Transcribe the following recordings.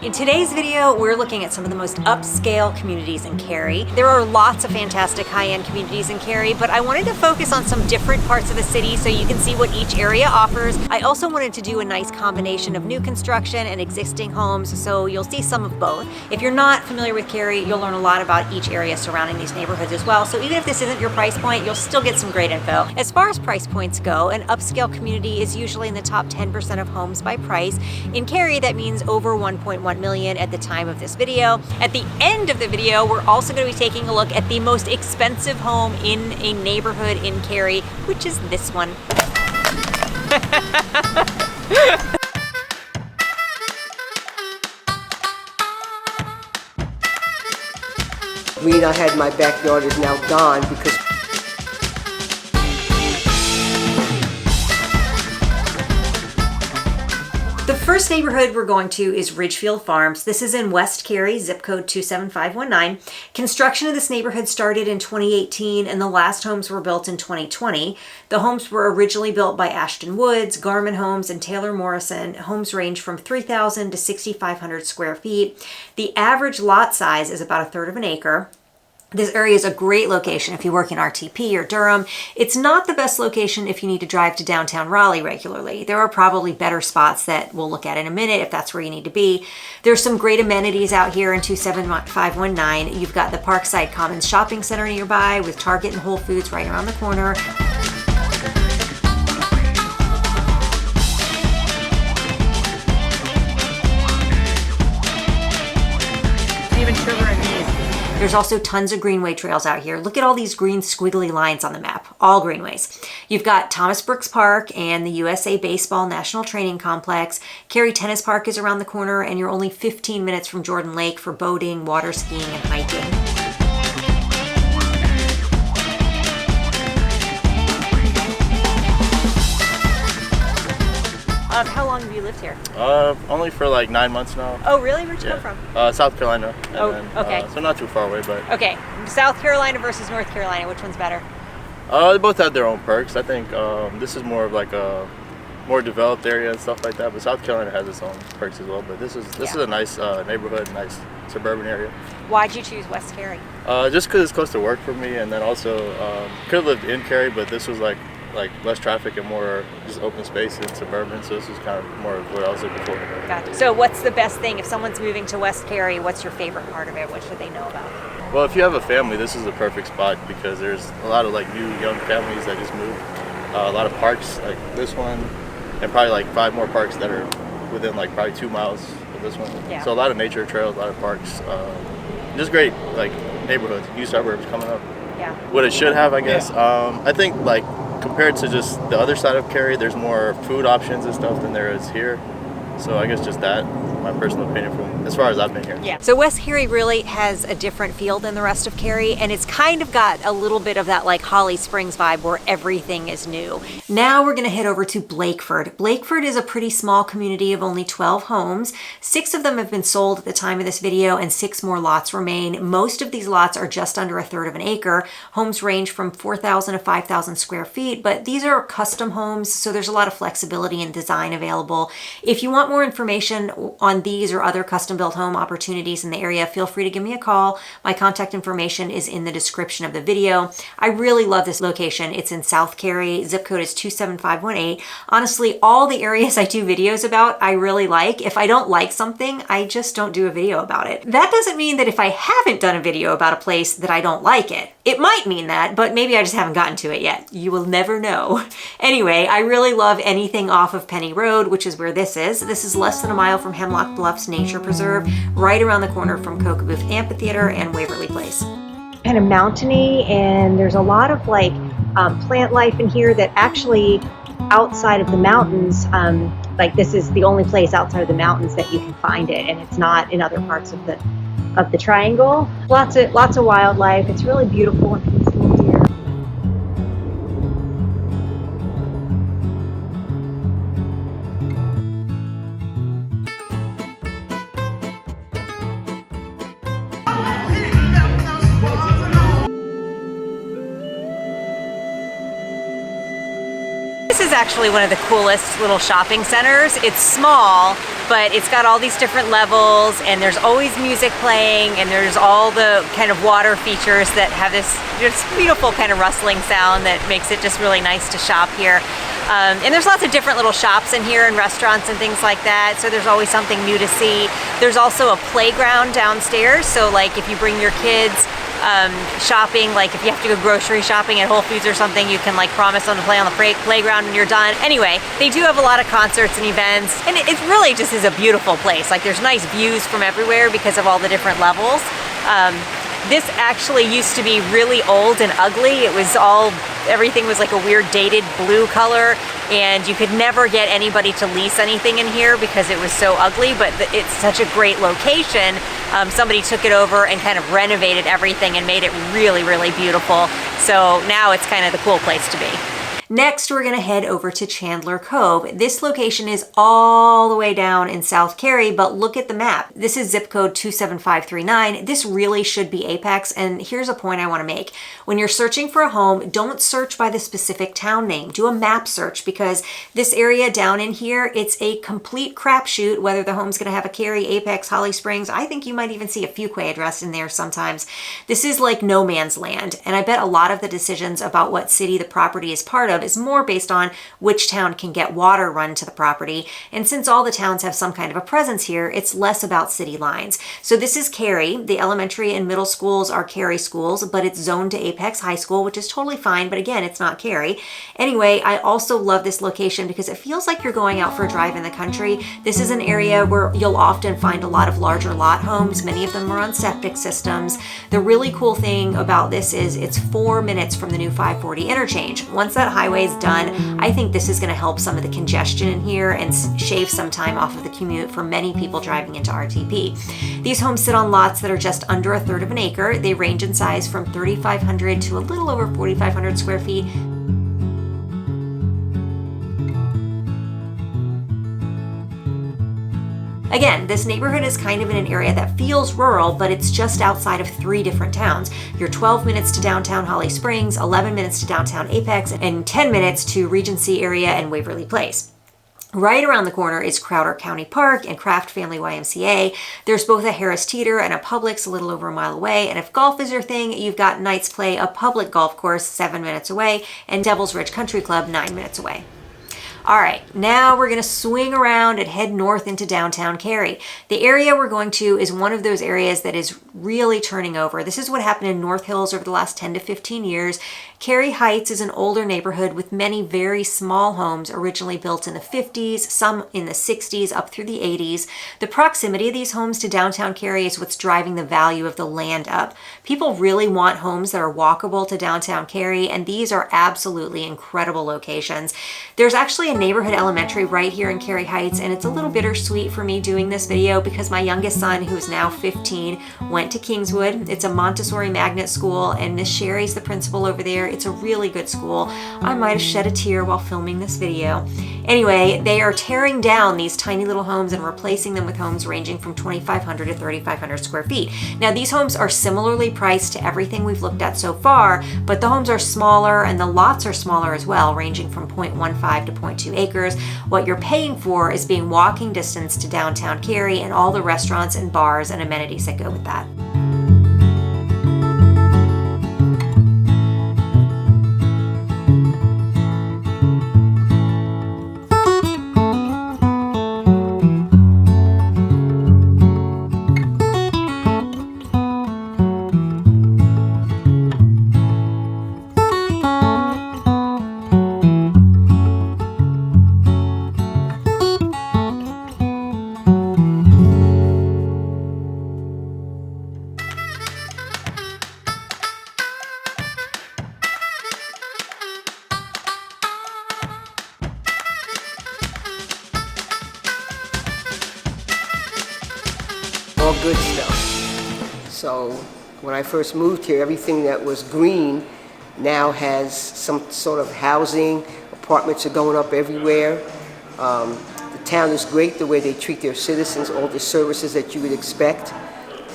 In today's video, we're looking at some of the most upscale communities in Cary. There are lots of fantastic high-end communities in Cary, but I wanted to focus on some different parts of the city so you can see what each area offers. I also wanted to do a nice combination of new construction and existing homes, so you'll see some of both. If you're not familiar with Cary, you'll learn a lot about each area surrounding these neighborhoods as well, so even if this isn't your price point, you'll still get some great info. As far as price points go, an upscale community is usually in the top 10% of homes by price. In Cary, that means over 1.1 million at the time of this video. At the end of the video, we're also going to be taking a look at the most expensive home in a neighborhood in Cary, which is this one. Green I had in my backyard is now gone because the first neighborhood we're going to is Ridgefield Farms. This is in West Cary, zip code 27519. Construction of this neighborhood started in 2018 and the last homes were built in 2020. The homes were originally built by Ashton Woods, Garman Homes, and Taylor Morrison. Homes range from 3,000 to 6,500 square feet. The average lot size is about 1/3 of an acre. This area is a great location if you work in RTP or Durham. It's not the best location if you need to drive to downtown Raleigh regularly. There are probably better spots that we'll look at in a minute if that's where you need to be. There's some great amenities out here in 27519. You've got the Parkside Commons Shopping Center nearby with Target and Whole Foods right around the corner. Even sugar and cheese. There's also tons of greenway trails out here. Look at all these green squiggly lines on the map, all greenways. You've got Thomas Brooks Park and the USA Baseball National Training Complex. Cary Tennis Park is around the corner and you're only 15 minutes from Jordan Lake for boating, water skiing, and hiking. How long have you lived here? Only for like 9 months now. Oh, really? Where'd you come from? South Carolina. Okay. So not too far away, but. Okay, South Carolina versus North Carolina, which one's better? They both have their own perks. I think this is more of like a more developed area and stuff like that, but South Carolina has its own perks as well. But this is a nice neighborhood, nice suburban area. Why'd you choose West Cary? Just because it's close to work for me, and then also could have lived in Cary, but this was like less traffic and more just open space and suburban, so this was kind of more of what I was looking for. Gotcha. So what's the best thing if someone's moving to West Cary? What's your favorite part of it? What should they know about? Well, if you have a family, this is the perfect spot because there's a lot of like new young families that just moved. A lot of parks like this one, and probably like 5 more parks that are within like probably 2 miles of this one. Yeah. So a lot of nature trails, a lot of parks, just great like neighborhoods, new suburbs coming up. Yeah. What it should have, I guess. I think like compared to just the other side of Cary, there's more food options and stuff than there is here. So I guess just that, my personal opinion from as far as I've been here. Yeah. So West Cary really has a different feel than the rest of Cary, and it's kind of got a little bit of that like Holly Springs vibe where everything is new. Now we're gonna head over to Blakeford. Blakeford is a pretty small community of only 12 homes. 6 of them have been sold at the time of this video and 6 more lots remain. Most of these lots are just under 1/3 of an acre. Homes range from 4,000 to 5,000 square feet, but these are custom homes, so there's a lot of flexibility and design available. If you want more information on these or other custom built home opportunities in the area, feel free to give me a call. My contact information is in the description of the video. I really love this location. It's in South Cary, zip code is 27518. Honestly, all the areas I do videos about, I really like. If I don't like something, I just don't do a video about it. That doesn't mean that if I haven't done a video about a place that I don't like it. It might mean that, but maybe I just haven't gotten to it yet. You will never know. Anyway, I really love anything off of Penny Road, which is where this is. This is less than a mile from Hemlock Bluffs Nature Preserve, right around the corner from Kokobuth Amphitheater and Waverly Place. Kind of mountainy, and there's a lot of like plant life in here that actually outside of the mountains, like this is the only place outside of the mountains that you can find it, and it's not in other parts of the triangle. Lots of wildlife. It's really beautiful and peaceful here. This is actually one of the coolest little shopping centers. It's small, but it's got all these different levels, and there's always music playing, and there's all the kind of water features that have this just beautiful kind of rustling sound that makes it just really nice to shop here. And there's lots of different little shops in here and restaurants and things like that, so there's always something new to see. There's also a playground downstairs, so like if you bring your kids shopping, like if you have to go grocery shopping at Whole Foods or something, you can like promise them to play on the playground when you're done. Anyway, they do have a lot of concerts and events, and it really just is a beautiful place. Like there's nice views from everywhere because of all the different levels. This actually used to be really old and ugly. It was everything was like a weird dated blue color, and you could never get anybody to lease anything in here because it was so ugly, but it's such a great location. Somebody took it over and kind of renovated everything and made it really, really beautiful. So now it's kind of the cool place to be. Next, we're gonna head over to Chandler Cove. This location is all the way down in South Cary, but look at the map. This is zip code 27539. This really should be Apex, and here's a point I wanna make. When you're searching for a home, don't search by the specific town name. Do a map search, because this area down in here, it's a complete crapshoot whether the home's gonna have a Cary, Apex, Holly Springs. I think you might even see a Fuquay address in there sometimes. This is like no man's land, and I bet a lot of the decisions about what city the property is part of is more based on which town can get water run to the property. And since all the towns have some kind of a presence here, it's less about city lines. So this is Cary. The elementary and middle schools are Cary schools, but it's zoned to Apex High School, which is totally fine. But again, it's not Cary. Anyway, I also love this location because it feels like you're going out for a drive in the country. This is an area where you'll often find a lot of larger lot homes. Many of them are on septic systems. The really cool thing about this is it's 4 minutes from the new 540 interchange. Once that highway is done, I think this is going to help some of the congestion in here and shave some time off of the commute for many people driving into RTP. These homes sit on lots that are just under 1/3 of an acre. They range in size from 3,500 to a little over 4,500 square feet. Again, this neighborhood is kind of in an area that feels rural, but it's just outside of 3 different towns. You're 12 minutes to downtown Holly Springs, 11 minutes to downtown Apex, and 10 minutes to Regency area and Waverly Place. Right around the corner is Crowder County Park and Kraft Family YMCA. There's both a Harris Teeter and a Publix a little over a mile away. And if golf is your thing, you've got Knights Play, a public golf course 7 minutes away, and Devil's Ridge Country Club 9 minutes away. All right, now we're gonna swing around and head north into downtown Cary. The area we're going to is one of those areas that is really turning over. This is what happened in North Hills over the last 10 to 15 years. Cary Heights is an older neighborhood with many very small homes originally built in the 50s, some in the 60s, up through the 80s. The proximity of these homes to downtown Cary is what's driving the value of the land up. People really want homes that are walkable to downtown Cary, and these are absolutely incredible locations. There's actually a neighborhood elementary right here in Cary Heights, and it's a little bittersweet for me doing this video because my youngest son, who is now 15, went to Kingswood. It's a Montessori magnet school, and Miss Sherry's the principal over there. It's a really good school. I might have shed a tear while filming this video. Anyway, they are tearing down these tiny little homes and replacing them with homes ranging from 2,500 to 3,500 square feet. Now, these homes are similarly priced to everything we've looked at so far, but the homes are smaller and the lots are smaller as well, ranging from 0.15 to 0.2 acres. What you're paying for is being walking distance to downtown Cary and all the restaurants and bars and amenities that go with that. All good stuff. So when I first moved here, everything that was green now has some sort of housing. Apartments are going up everywhere. The town is great, the way they treat their citizens, all the services that you would expect.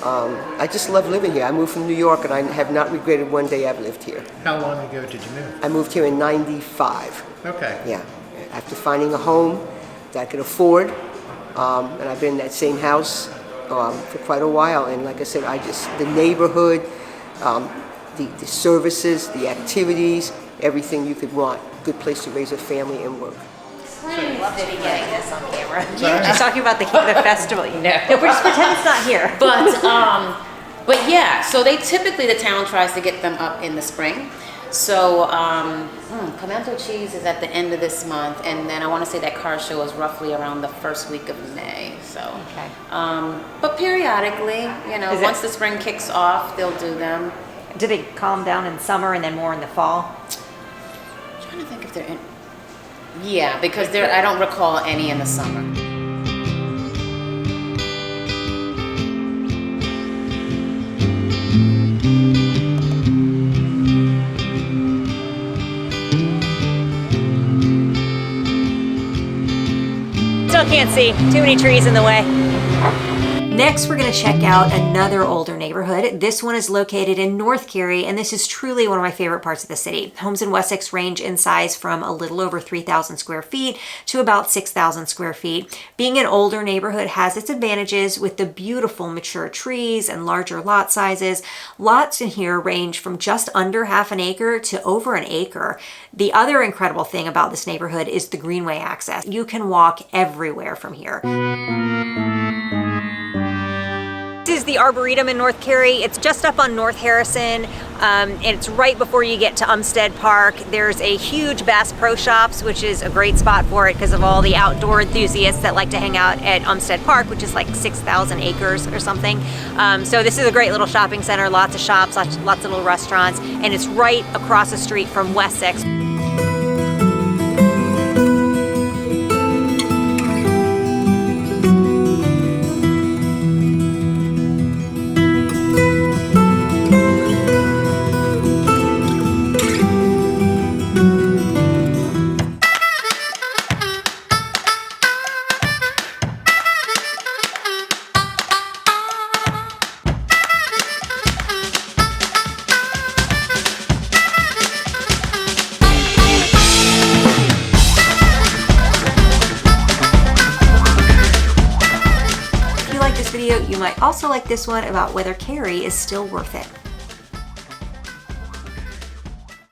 I just love living here. I moved from New York and I have not regretted one day I've lived here. How long ago did you move? I moved here in '95. Okay. Yeah, after finding a home that I could afford. and I've been in that same house for quite a while. And like I said, the neighborhood, the services, the activities, everything you could want. Good place to raise a family and work. I love to be getting this on camera. She's talking about the festival. No, just pretend it's not here. But yeah, so the town tries to get them up in the spring. So pimento cheese is at the end of this month, and then I want to say that car show is roughly around the first week of May. So, okay. But periodically, once the spring kicks off, they'll do them. Do they calm down in summer and then more in the fall? I'm trying to think if they're in. Yeah, because I don't recall any in the summer. Still can't see. Too many trees in the way. Next, we're going to check out another older neighborhood. This one is located in North Cary, and this is truly one of my favorite parts of the city. Homes in Wessex range in size from a little over 3,000 square feet to about 6,000 square feet. Being an older neighborhood has its advantages with the beautiful mature trees and larger lot sizes. Lots in here range from just under half an acre to over an acre. The other incredible thing about this neighborhood is the greenway access. You can walk everywhere from here. This is the Arboretum in North Cary. It's just up on North Harrison, and it's right before you get to Umstead Park. There's a huge Bass Pro Shops, which is a great spot for it because of all the outdoor enthusiasts that like to hang out at Umstead Park, which is like 6,000 acres or something. So this is a great little shopping center, lots of shops, lots of little restaurants, and it's right across the street from Wessex. You might also like this one about whether Cary is still worth it.